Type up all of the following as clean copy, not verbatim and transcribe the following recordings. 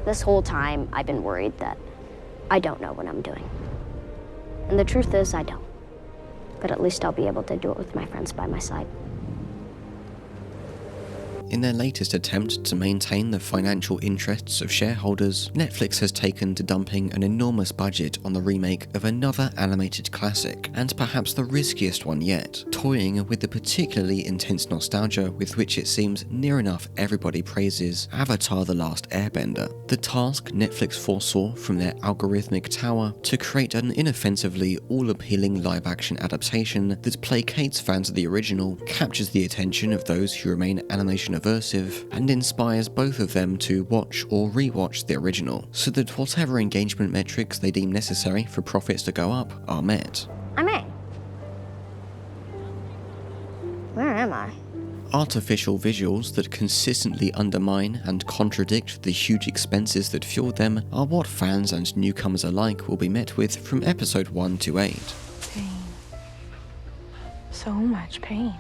This whole time, I've been worried that I don't know what I'm doing. And the truth is, I don't. But at least I'll be able to do it with my friends by my side. In their latest attempt to maintain the financial interests of shareholders, Netflix has taken to dumping an enormous budget on the remake of another animated classic, and perhaps the riskiest one yet, toying with the particularly intense nostalgia with which it seems near enough everybody praises Avatar: The Last Airbender. The task Netflix foresaw from their algorithmic tower to create an inoffensively all-appealing live-action adaptation that placates fans of the original, captures the attention of those who remain animation aversive, and inspires both of them to watch or re-watch the original, so that whatever engagement metrics they deem necessary for profits to go up are met. I'm in. Where am I? Artificial visuals that consistently undermine and contradict the huge expenses that fueled them are what fans and newcomers alike will be met with from episode 1 to 8. Pain. So much pain.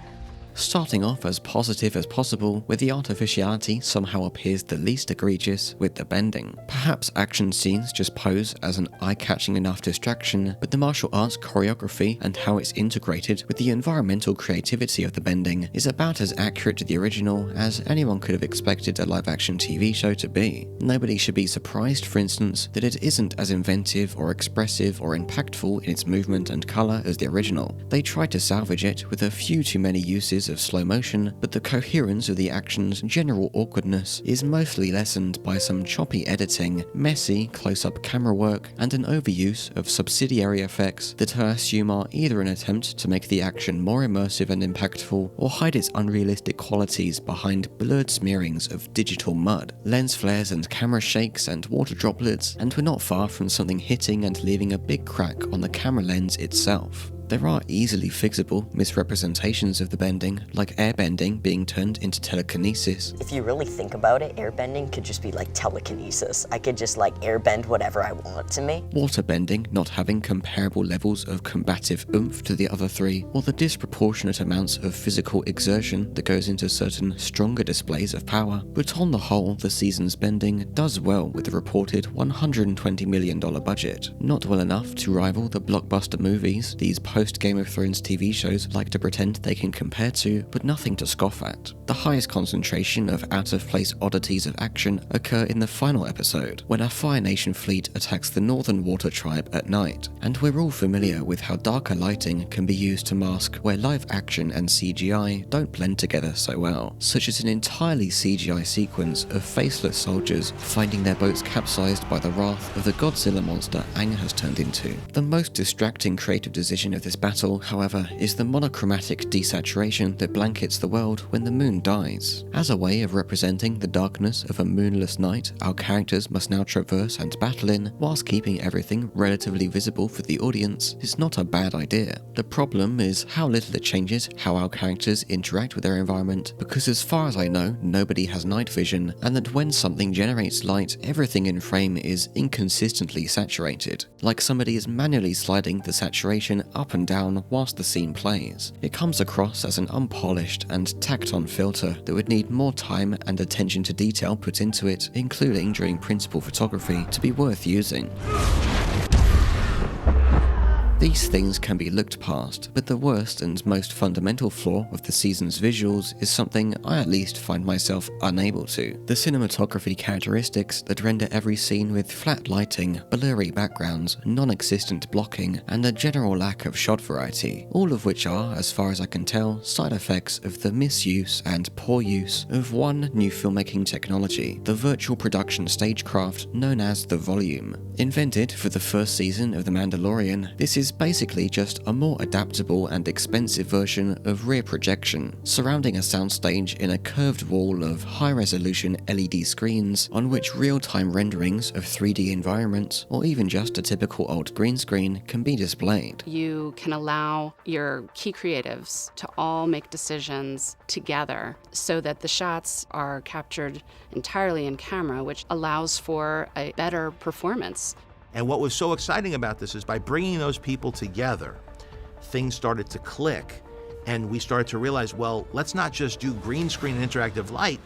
Starting off as positive as possible, where the artificiality somehow appears the least egregious with the bending. Perhaps action scenes just pose as an eye-catching enough distraction, but the martial arts choreography and how it's integrated with the environmental creativity of the bending is about as accurate to the original as anyone could have expected a live-action TV show to be. Nobody should be surprised, for instance, that it isn't as inventive or expressive or impactful in its movement and colour as the original. They tried to salvage it with a few too many uses of slow motion, but the coherence of the action's general awkwardness is mostly lessened by some choppy editing, messy close-up camera work, and an overuse of subsidiary effects that I assume are either an attempt to make the action more immersive and impactful, or hide its unrealistic qualities behind blurred smearings of digital mud, lens flares and camera shakes and water droplets, and we're not far from something hitting and leaving a big crack on the camera lens itself. There are easily fixable misrepresentations of the bending, like airbending being turned into telekinesis. If you really think about it, airbending could just be like telekinesis. I could just like airbend whatever I want to me. Waterbending not having comparable levels of combative oomph to the other three, or the disproportionate amounts of physical exertion that goes into certain stronger displays of power. But on the whole, the season's bending does well with the reported $120 million budget. Not well enough to rival the blockbuster movies these post-Game of Thrones TV shows like to pretend they can compare to, but nothing to scoff at. The highest concentration of out-of-place oddities of action occur in the final episode, when a Fire Nation fleet attacks the Northern Water Tribe at night, and we're all familiar with how darker lighting can be used to mask where live action and CGI don't blend together so well, such as an entirely CGI sequence of faceless soldiers finding their boats capsized by the wrath of the Godzilla monster Aang has turned into. The most distracting creative decision of this battle, however, is the monochromatic desaturation that blankets the world when the moon dies. As a way of representing the darkness of a moonless night our characters must now traverse and battle in, whilst keeping everything relatively visible for the audience, is not a bad idea. The problem is how little it changes how our characters interact with their environment, because as far as I know, nobody has night vision, and that when something generates light, everything in frame is inconsistently saturated, like somebody is manually sliding the saturation up and down whilst the scene plays. It comes across as an unpolished and tacked-on filter that would need more time and attention to detail put into it, including during principal photography, to be worth using. These things can be looked past, but the worst and most fundamental flaw of the season's visuals is something I at least find myself unable to. The cinematography characteristics that render every scene with flat lighting, blurry backgrounds, non-existent blocking, and a general lack of shot variety, all of which are, as far as I can tell, side effects of the misuse and poor use of one new filmmaking technology, the virtual production stagecraft known as the Volume. Invented for the first season of The Mandalorian, this is basically just a more adaptable and expensive version of rear projection, surrounding a soundstage in a curved wall of high-resolution LED screens on which real-time renderings of 3D environments, or even just a typical old green screen, can be displayed. You can allow your key creatives to all make decisions together so that the shots are captured entirely in camera, which allows for a better performance. And what was so exciting about this is by bringing those people together, things started to click, and we started to realize, well, let's not just do green screen and interactive light,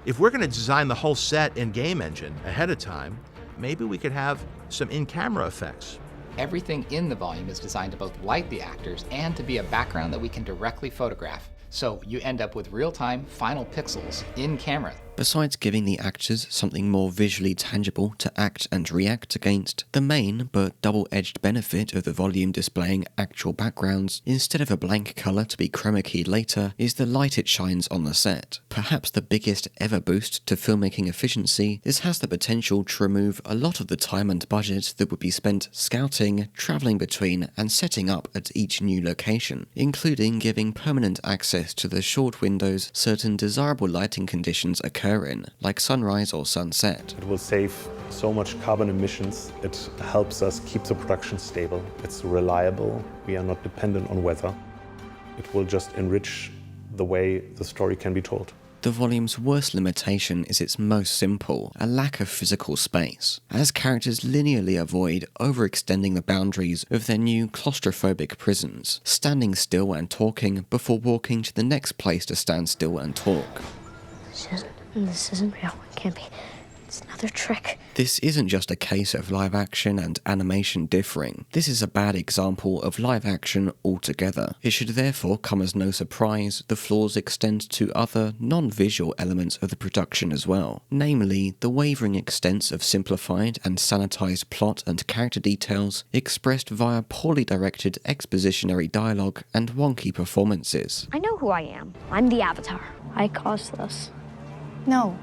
If we're going to design the whole set and game engine ahead of time, maybe we could have some in-camera effects. Everything in the volume is designed to both light the actors and to be a background that we can directly photograph. So you end up with real-time final pixels in camera. Besides giving the actors something more visually tangible to act and react against, the main but double-edged benefit of the volume displaying actual backgrounds, instead of a blank colour to be chroma keyed later, is the light it shines on the set. Perhaps the biggest ever boost to filmmaking efficiency, this has the potential to remove a lot of the time and budget that would be spent scouting, travelling between, and setting up at each new location, including giving permanent access to the short windows certain desirable lighting conditions occur in, like sunrise or sunset. It will save so much carbon emissions. It helps us keep the production stable. It's reliable. We are not dependent on weather. It will just enrich the way the story can be told. The volume's worst limitation is its most simple, a lack of physical space, as characters linearly avoid overextending the boundaries of their new claustrophobic prisons, standing still and talking before walking to the next place to stand still and talk. This isn't real. It can't be. It's another trick. This isn't just a case of live action and animation differing. This is a bad example of live action altogether. It should therefore come as no surprise the flaws extend to other non-visual elements of the production as well, namely the wavering extents of simplified and sanitized plot and character details expressed via poorly directed expositionary dialogue and wonky performances. I know who I am. I'm the Avatar. I caused this. No.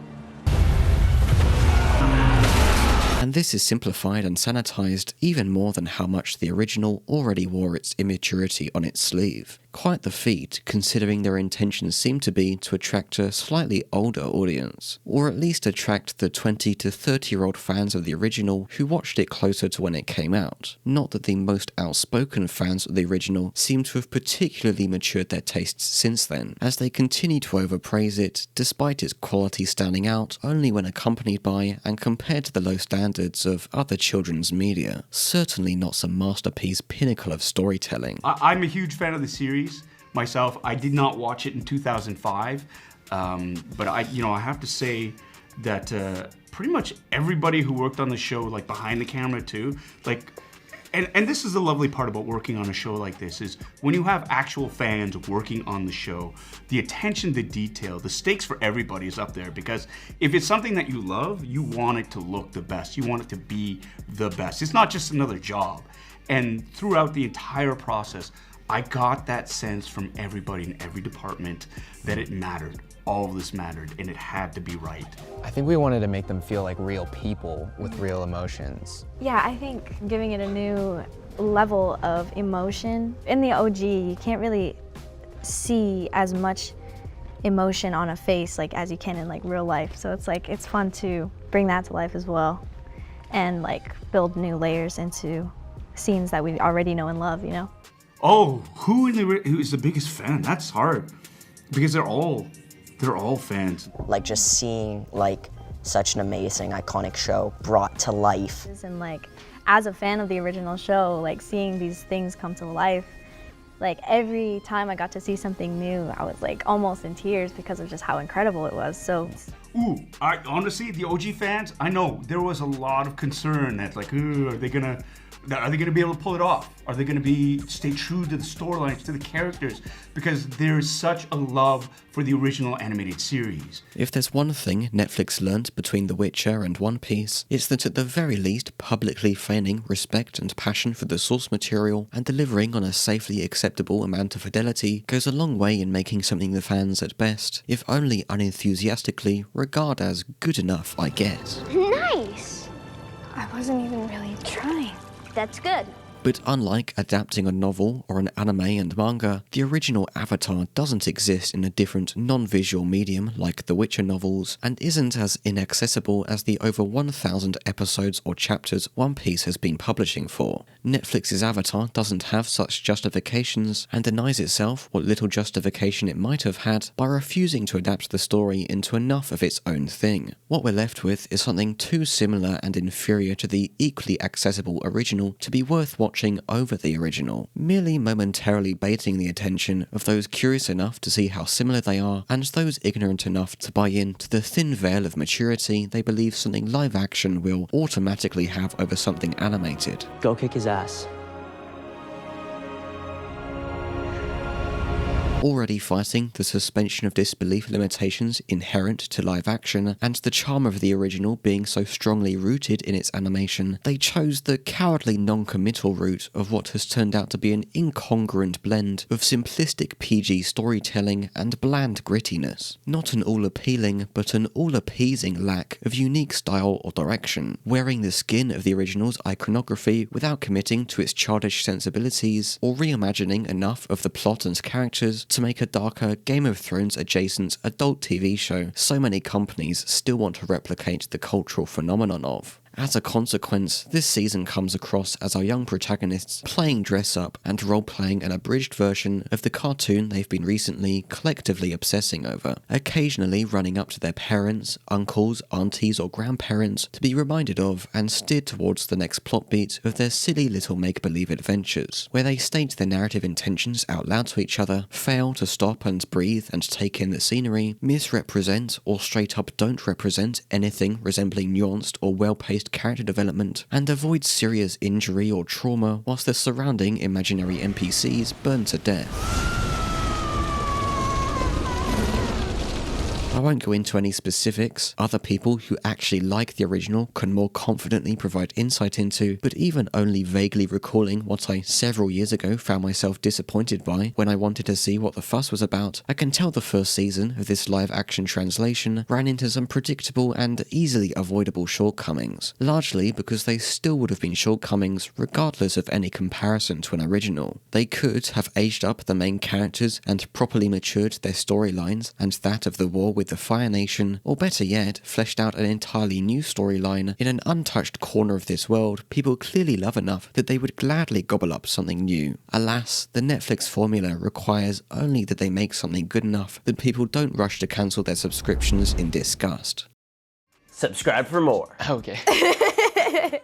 And this is simplified and sanitized even more than how much the original already wore its immaturity on its sleeve. Quite the feat, considering their intentions seem to be to attract a slightly older audience, or at least attract the 20 to 30-year-old fans of the original who watched it closer to when it came out. Not that the most outspoken fans of the original seem to have particularly matured their tastes since then, as they continue to overpraise it, despite its quality standing out only when accompanied by and compared to the low standards of other children's media. Certainly not some masterpiece pinnacle of storytelling. I'm a huge fan of the series. Myself, I did not watch it in 2005, but I have to say that pretty much everybody who worked on the show, like behind the camera too, like, and this is the lovely part about working on a show like this, is when you have actual fans working on the show, the attention to detail, the stakes for everybody is up there, because if it's something that you love, you want it to look the best, you want it to be the best. It's not just another job. And throughout the entire process, I got that sense from everybody in every department that it mattered. All of this mattered, and it had to be right. I think we wanted to make them feel like real people with real emotions. Yeah, I think giving it a new level of emotion. In the OG, you can't really see as much emotion on a face like as you can in like real life. So it's fun to bring that to life as well, and like build new layers into scenes that we already know and love, you know? Oh, who is the biggest fan? That's hard, because they're all fans. Like just seeing like such an amazing, iconic show brought to life. And like, as a fan of the original show, like seeing these things come to life, like every time I got to see something new, I was like almost in tears because of just how incredible it was. So. Ooh, honestly, the OG fans, I know there was a lot of concern that like, are they gonna be able to pull it off? Are they gonna stay true to the storylines, to the characters? Because there's such a love for the original animated series. If there's one thing Netflix learnt between The Witcher and One Piece, it's that at the very least, publicly feigning respect and passion for the source material and delivering on a safely acceptable amount of fidelity goes a long way in making something the fans at best, if only unenthusiastically, regard as good enough, I guess. Nice! I wasn't even really trying. That's good. But unlike adapting a novel or an anime and manga, the original Avatar doesn't exist in a different non-visual medium like the Witcher novels, and isn't as inaccessible as the over 1,000 episodes or chapters One Piece has been publishing for. Netflix's Avatar doesn't have such justifications, and denies itself what little justification it might have had by refusing to adapt the story into enough of its own thing. What we're left with is something too similar and inferior to the equally accessible original to be worth watching watching over the original, merely momentarily baiting the attention of those curious enough to see how similar they are, and those ignorant enough to buy into the thin veil of maturity they believe something live action will automatically have over something animated. Go kick his ass. Already fighting the suspension of disbelief limitations inherent to live action, and the charm of the original being so strongly rooted in its animation, they chose the cowardly non-committal route of what has turned out to be an incongruent blend of simplistic PG storytelling and bland grittiness. Not an all-appealing, but an all-appeasing lack of unique style or direction, wearing the skin of the original's iconography without committing to its childish sensibilities, or reimagining enough of the plot and characters to make a darker Game of Thrones adjacent adult TV show so many companies still want to replicate the cultural phenomenon of. As a consequence, this season comes across as our young protagonists playing dress-up and role-playing an abridged version of the cartoon they've been recently collectively obsessing over, occasionally running up to their parents, uncles, aunties or grandparents to be reminded of and steered towards the next plot beat of their silly little make-believe adventures, where they state their narrative intentions out loud to each other, fail to stop and breathe and take in the scenery, misrepresent or straight up don't represent anything resembling nuanced or well-paced character development, and avoid serious injury or trauma whilst the surrounding imaginary NPCs burn to death. I won't go into any specifics, other people who actually like the original can more confidently provide insight into, but even only vaguely recalling what I several years ago found myself disappointed by when I wanted to see what the fuss was about, I can tell the first season of this live action translation ran into some predictable and easily avoidable shortcomings, largely because they still would have been shortcomings regardless of any comparison to an original. They could have aged up the main characters and properly matured their storylines and that of the war with the Fire Nation, or better yet, fleshed out an entirely new storyline in an untouched corner of this world people clearly love enough that they would gladly gobble up something new. Alas, the Netflix formula requires only that they make something good enough that people don't rush to cancel their subscriptions in disgust. Subscribe for more. Okay.